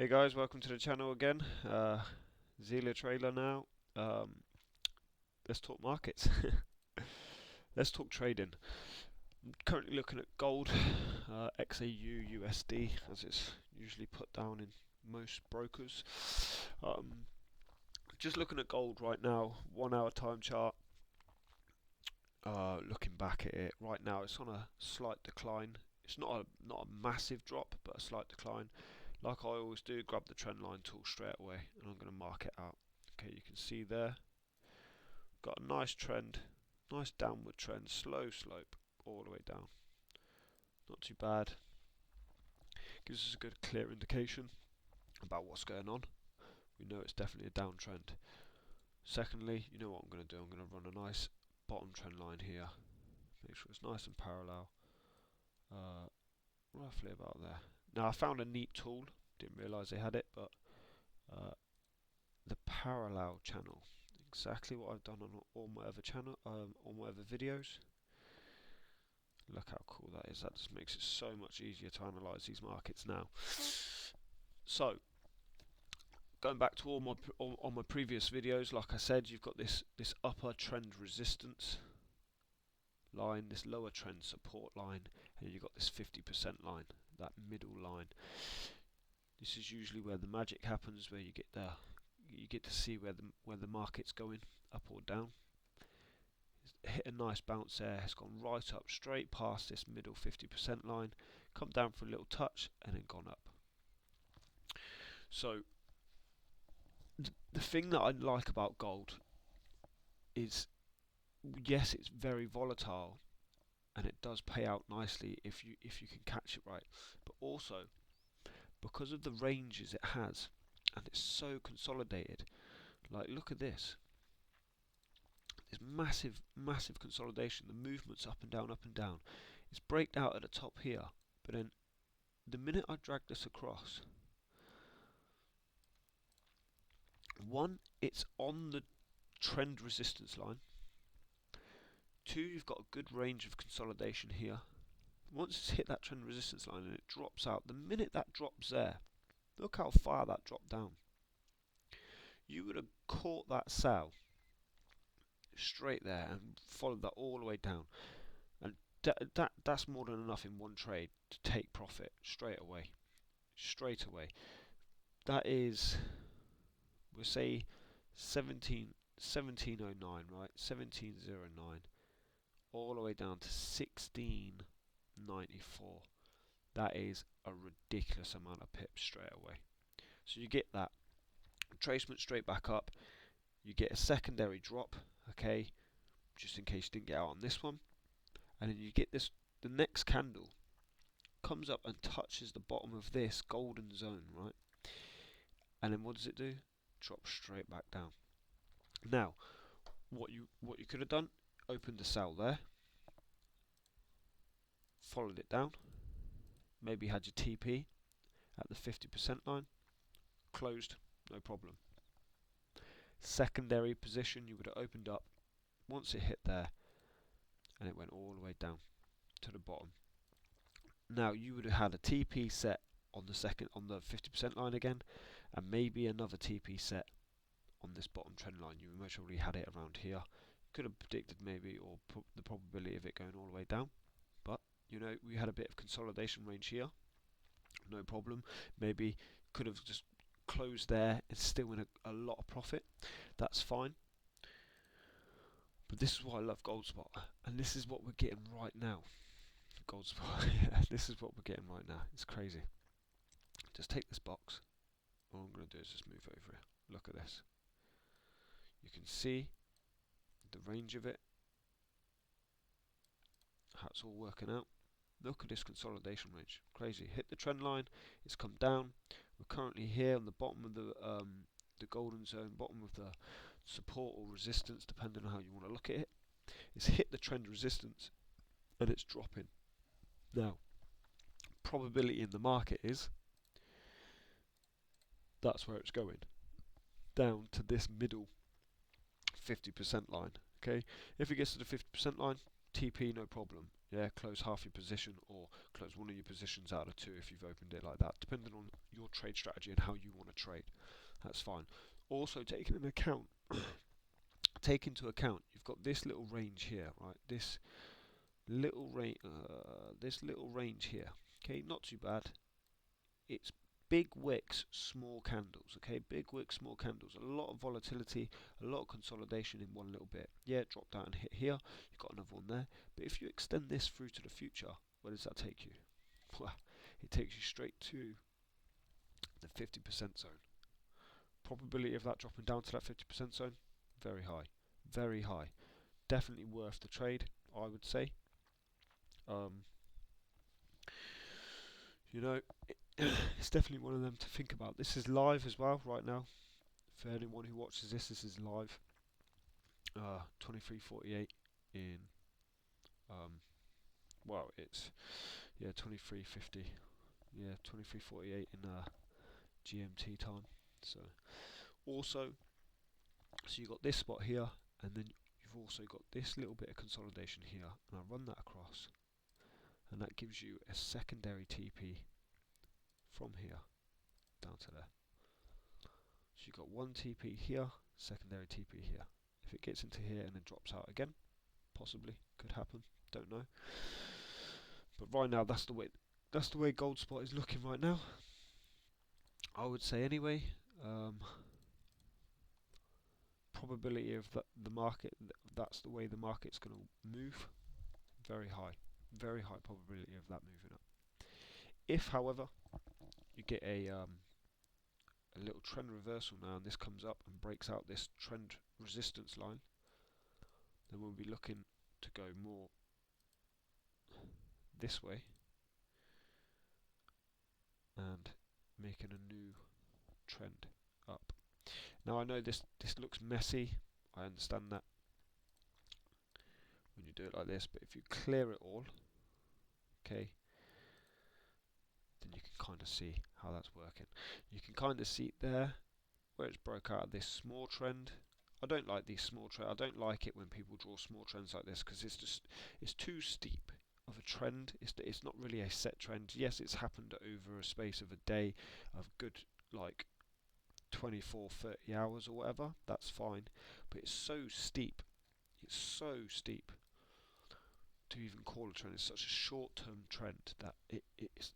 Hey guys, welcome to the channel again. Zelia Trailer now. Um, let's talk markets. Let's talk trading. I'm currently looking at gold, XAU USD, as it's usually put down in most brokers. Um, just looking at gold right now, 1 hour time chart. Looking back at it right now, it's on a slight decline. It's not a massive drop, but a slight decline. Like I always do, grab the trend line tool straight away, and I'm going to mark it out. Okay, you can see there, got a nice trend, nice downward trend, slow slope all the way down. Not too bad. Gives us a good clear indication about what's going on. We know it's definitely a downtrend. Secondly, you know what I'm going to do? I'm going to run a nice bottom trend line here. Make sure it's nice and parallel. Roughly about there. Now I found a neat tool. Didn't realise they had it, but the parallel channel. Exactly what I've done on all my other all my other videos. Look how cool that is. That just makes it so much easier to analyse these markets now. So, going back to all my previous videos, like I said, you've got this upper trend resistance line, this lower trend support line, and you've got this 50% line, that middle line. This is usually where the magic happens, where you get to see where the market's going, up or down. Hit a nice bounce there, has gone right up straight past this middle 50% line, come down for a little touch and then gone up. So the thing that I like about gold is, yes, it's very volatile and it does pay out nicely if you can catch it right, but also because of the ranges it has, and it's so consolidated. Like, look at this. This massive consolidation. The movement's up and down, up and down. It's braked out at the top here, but then the minute I drag this across, one, it's on the trend resistance line. Two, you've got a good range of consolidation here. Once it's hit that trend resistance line and it drops out, the minute that drops there, look how far that dropped down. You would have caught that sell straight there and followed that all the way down, and that's more than enough in one trade to take profit straight away. That is, we'll say 1709, right? 1709 all the way down to 1694. That is a ridiculous amount of pips straight away. So you get that retracement straight back up. You get a secondary drop, okay, just in case you didn't get out on this one, and then you get this. The next candle comes up and touches the bottom of this golden zone, right? And then what does it do? Drops straight back down. Now, what you could have done, opened a sell there, followed it down, maybe had your TP at the 50% line, closed, no problem. Secondary position, you would have opened up once it hit there, and it went all the way down to the bottom. Now you would have had a TP set on the 50% line again, and maybe another TP set on this bottom trend line. You most probably had it around here. Could have predicted maybe, or the probability of it going all the way down, but you know, we had a bit of consolidation range here, no problem. Maybe could have just closed there and still in a lot of profit. That's fine. But this is why I love Goldspot, and this is what we're getting right now. Goldspot, yeah, this is what we're getting right now. It's crazy. Just take this box. All I'm going to do is just move over here. Look at this. You can see the range of it, how it's all working out. Look at this consolidation range. Crazy. Hit the trend line. It's come down. We're currently here on the bottom of the golden zone, bottom of the support or resistance, depending on how you want to look at it. It's hit the trend resistance and it's dropping. Now, probability in the market is that's where it's going, down to this middle 50% line. Okay, if it gets to the 50% line, TP no problem. Yeah, close half your position or close one of your positions out of two if you've opened it like that, depending on your trade strategy and how you want to trade. That's fine. Also, take into account you've got this little range here, right? This little range here. Okay, not too bad. It's big wicks, small candles. Okay, big wicks, small candles. A lot of volatility, a lot of consolidation in one little bit. Yeah, it dropped out and hit here. You've got another one there. But if you extend this through to the future, where does that take you? Well, it takes you straight to the 50% zone. Probability of that dropping down to that 50% zone, very high. Very high. Definitely worth the trade, I would say. Um, you know, it's definitely one of them to think about. This is live as well right now. For anyone who watches this is live. 23:48 in well, it's 23:50. Yeah, 23:48 in GMT time. So also, so you got this spot here, and then you've also got this little bit of consolidation here, and I run that across, and that gives you a secondary TP from here down to there. So you've got one TP here, secondary TP here. If it gets into here and then drops out again, possibly could happen. Don't know. But right now, that's the way gold spot is looking right now. I would say anyway. Probability of the market, that's the way the market's going to move. Very high. Very high probability of that moving up. If, however, you get a little trend reversal now, and this comes up and breaks out this trend resistance line, then we'll be looking to go more this way and making a new trend up. Now I know this looks messy, I understand that when you do it like this, but if you clear it all, okay, then you can kind of see how that's working. You can kind of see it there where it's broke out of this small trend. I don't like these small trends. I don't like it when people draw small trends like this, because it's too steep of a trend. It's not really a set trend. Yes, it's happened over a space of a day of good, like 24-30 hours or whatever. That's fine, but it's so steep. It's so steep to even call a trend. It's such a short-term trend that it's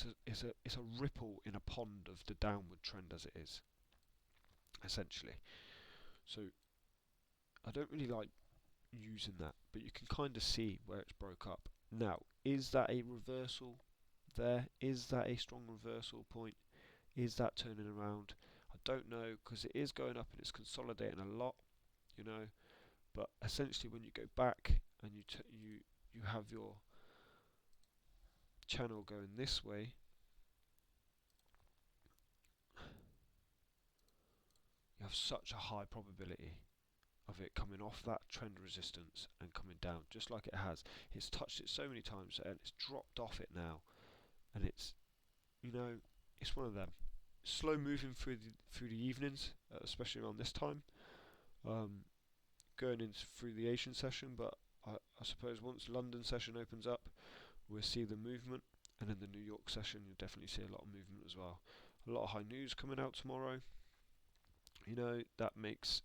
a ripple in a pond of the downward trend as it is, essentially. So I don't really like using that, but you can kind of see where it's broke up. Now, is that a reversal there? Is that a strong reversal point? Is that turning around? I don't know, because it is going up and it's consolidating a lot, you know. But essentially, when you go back and you have your channel going this way, you have such a high probability of it coming off that trend resistance and coming down, just like it has. It's touched it so many times and it's dropped off it now, and it's, you know, it's one of them. Slow moving through the evenings, especially around this time, going into through the Asian session. But I suppose once London session opens up, we'll see the movement, and in the New York session, you'll definitely see a lot of movement as well. A lot of high news coming out tomorrow. You know, that makes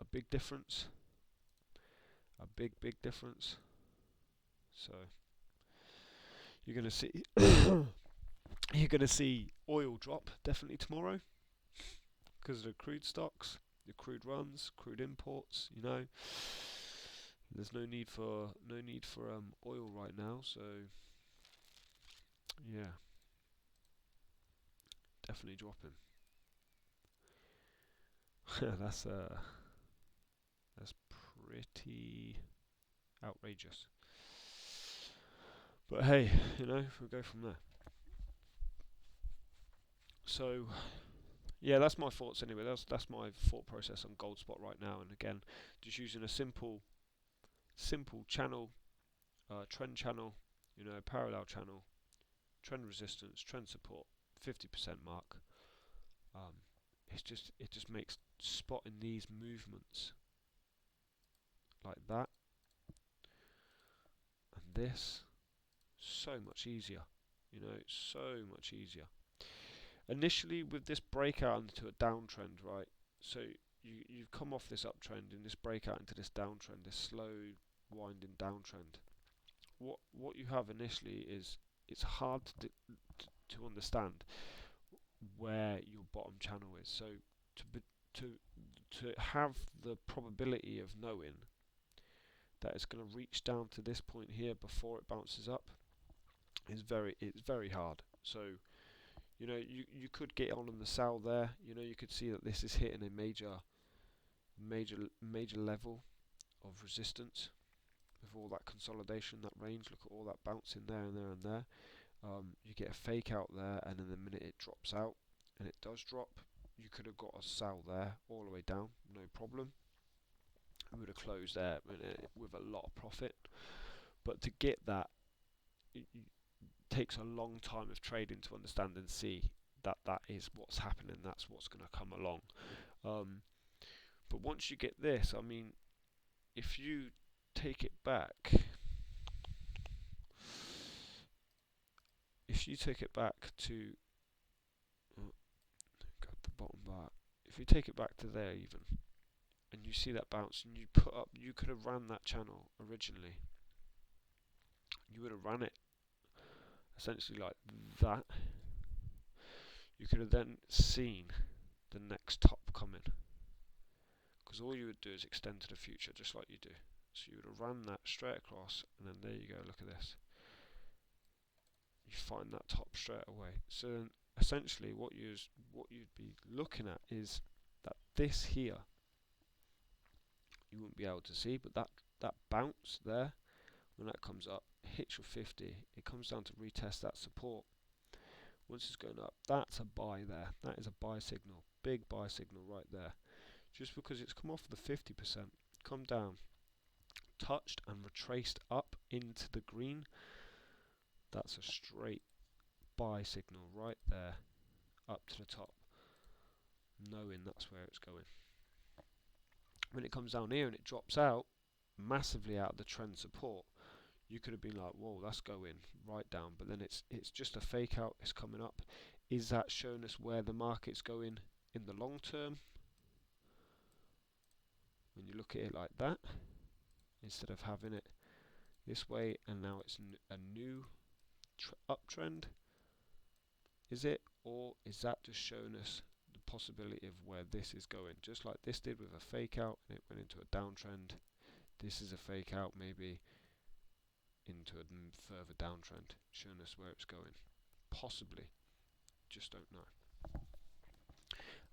a big difference. A big difference. So you're going to see you're going to see oil drop definitely tomorrow because of the crude stocks, the crude runs, crude imports. You know, there's no need for oil right now. So yeah, definitely dropping. that's pretty outrageous. But hey, you know, we'll go from there. So yeah, that's my thoughts anyway. That's my thought process on gold spot right now. And again, just using a simple channel, trend channel, you know, parallel channel, trend resistance, trend support, 50% mark. It just makes spotting these movements like that, and this, so much easier. You know, so much easier. Initially, with this breakout into a downtrend, right? So you've come off this uptrend in this breakout into this downtrend, this slow winding downtrend. What you have initially is it's hard to understand where your bottom channel is. So to have the probability of knowing that it's going to reach down to this point here before it bounces up is it's very hard. So you know, you could get on the sell there. You know, you could see that this is hitting a major level of resistance with all that consolidation, that range. Look at all that bouncing there and there and there. You get a fake out there, and then the minute it drops out, and it does drop, you could have got a sell there all the way down, no problem. We would have closed there with a lot of profit. But to get that, it takes a long time of trading to understand and see that that is what's happening, that's what's going to come along. But once you get this, I mean, if you take it back, to got the bottom bar, if you take it back to there even, and you see that bounce, and you put up, you could have ran that channel originally. You would have ran it essentially like that. You could have then seen the next top coming, because all you would do is extend to the future, just like you do. So you would have ran that straight across, and then there you go, look at this. You find that top straight away. So then essentially what you'd be looking at is that this here, you wouldn't be able to see, but that bounce there, when that comes up, hits your 50, it comes down to retest that support. Once it's going up, that's a buy there. That is a buy signal, big buy signal right there. Just because it's come off the 50%, come down, touched and retraced up into the green, that's a straight buy signal right there, up to the top, knowing that's where it's going. When it comes down here and it drops out massively out of the trend support, you could have been like, whoa, that's going right down, but then it's just a fake out, it's coming up. Is that showing us where the market's going in the long term? When you look at it like that, instead of having it this way and now it's a new uptrend, is it? Or is that just showing us the possibility of where this is going? Just like this did with a fake out and it went into a downtrend, this is a fake out maybe into a further downtrend, showing us where it's going. Possibly, just don't know.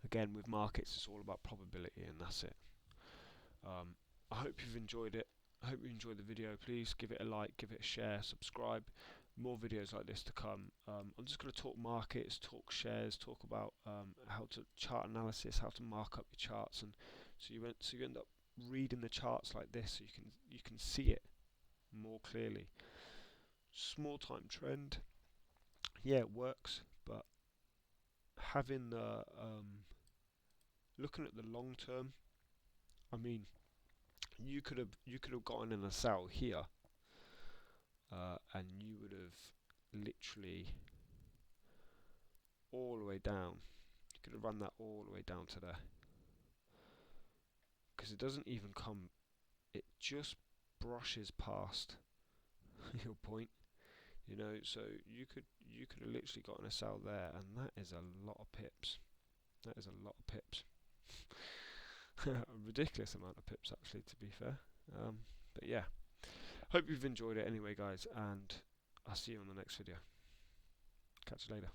Again, with markets, it's all about probability, and that's it. I hope you've enjoyed it. I hope you enjoyed the video. Please give it a like, give it a share, subscribe. More videos like this to come. I'm just going to talk markets, talk shares, talk about how to chart analysis, how to mark up your charts, and so you end up reading the charts like this, so you can see it more clearly. Small time trend, yeah, it works, but having the looking at the long term, I mean, you could have gotten in a sell here, and you would have literally all the way down. You could have run that all the way down to there, because it doesn't even come. It just brushes past your point. You know, so you could have literally gotten a sell there, and that is a lot of pips. That is a lot of pips. A ridiculous amount of pips, actually, to be fair. But yeah, hope you've enjoyed it anyway, guys, and I'll see you on the next video. Catch you later.